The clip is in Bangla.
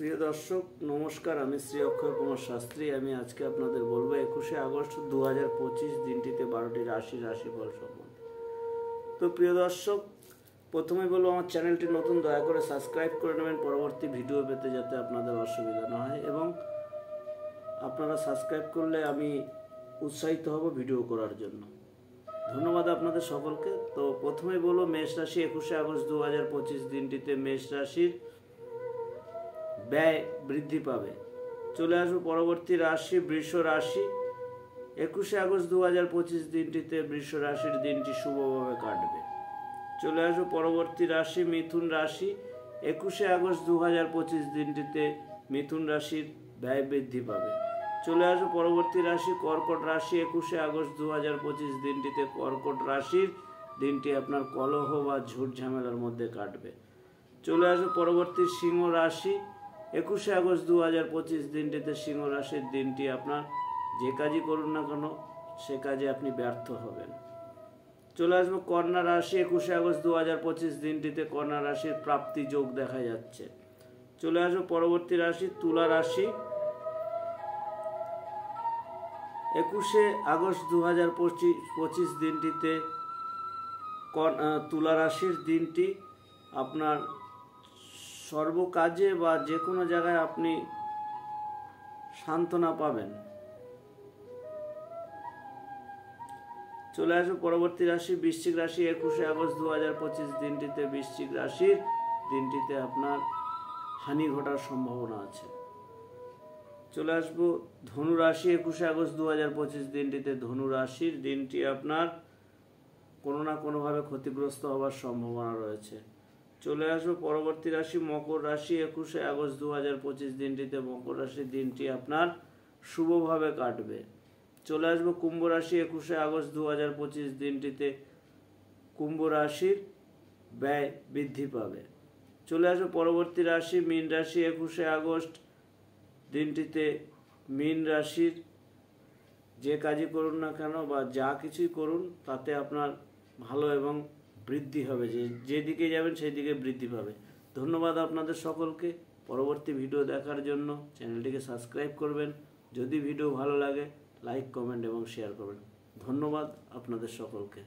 প্রিয় দর্শক নমস্কার, আমি শ্রী অক্ষয় কুমার শাস্ত্রী। আমি আজকে আপনাদের বলবো 21শে আগস্ট 2025 দিনটিতে 12টি রাশিফল সম্বন্ধে। তো প্রিয় দর্শক, প্রথমে বলবো আমার চ্যানেলটি নতুন, দয়া করে সাবস্ক্রাইব করে নেবেন পরবর্তী ভিডিও পেতে, যাতে আপনাদের অসুবিধা না হয়, এবং আপনারা সাবস্ক্রাইব করলে আমি উৎসাহিত হব ভিডিও করার জন্য। ধন্যবাদ আপনাদের সকলকে। তো প্রথমে বলবো মেষ রাশি 21শে আগস্ট 2025 দিনটিতে মেষ রাশির ব্যয় বৃদ্ধি পাবে। চলে আসবো পরবর্তী রাশি বৃষ রাশি। 21শে আগস্ট 2025 দিনটিতে বৃষ রাশির দিনটি শুভভাবে কাটবে। চলে আসবো পরবর্তী রাশি মিথুন রাশি। 21শে আগস্ট 2025 দিনটিতে মিথুন রাশির ব্যয় বৃদ্ধি পাবে। চলে আসবো পরবর্তী রাশি কর্কট রাশি। 21শে আগস্ট 2025 দিনটিতে কর্কট রাশির দিনটি আপনার কলহ বা ঝুট ঝামেলার মধ্যে কাটবে। চলে আসবো পরবর্তী সিংহ রাশি। 21শে আগস্ট 2025 দিনটিতে সিংহ রাশির দিনটি আপনার যে কাজই করুন না কেন সে কাজে আপনি ব্যর্থ হবেন। চলে আসবো কন্যা রাশি। 21শে আগস্ট 2025 দিনটিতে কন্যা রাশির প্রাপ্তি যোগ দেখা যাচ্ছে। চলে আসবো পরবর্তী রাশি তুলা রাশি। 21শে আগস্ট 2025 দিনটিতে তুলা রাশির দিনটি আপনার সর্বকাজে বা যে কোনো জায়গায় আপনি সান্ত্বনা পাবেন। চলে আসবে পরবর্তী রাশি বৃশ্চিক রাশি। 21শে আগস্ট 2025 দিনটিতে বৃশ্চিক রাশির দিনটিতে আপনার হানি ঘটার সম্ভাবনা আছে। চলে আসবো ধনু রাশি। 21শে আগস্ট 2025 দিনটিতে ধনু রাশির দিনটি আপনার কোনো না কোনোভাবে ক্ষতিগ্রস্ত হওয়ার সম্ভাবনা রয়েছে। চলে আসবো পরবর্তী রাশি মকর রাশি। 21শে আগস্ট 2025 দিনটিতে মকর রাশির দিনটি আপনার শুভভাবে কাটবে। চলে আসবো কুম্ভ রাশি। 21শে আগস্ট 2025 দিনটিতে কুম্ভ রাশির ব্যয় বৃদ্ধি পাবে। চলে আসবো পরবর্তী রাশি মীন রাশি। 21শে আগস্ট দিনটিতে মীন রাশির যে কাজই করুন না কেন বা যা কিছুই করুন তাতে আপনার ভালো এবং বৃদ্ধি হবে, যেদিকে যাবেন সেই দিকে বৃদ্ধি পাবে। ধন্যবাদ আপনাদের সকলকে। পরবর্তী ভিডিও দেখার জন্য চ্যানেলটিকে সাবস্ক্রাইব করবেন। যদি ভিডিও ভালো লাগে লাইক, কমেন্ট এবং শেয়ার করবেন। ধন্যবাদ আপনাদের সকলকে।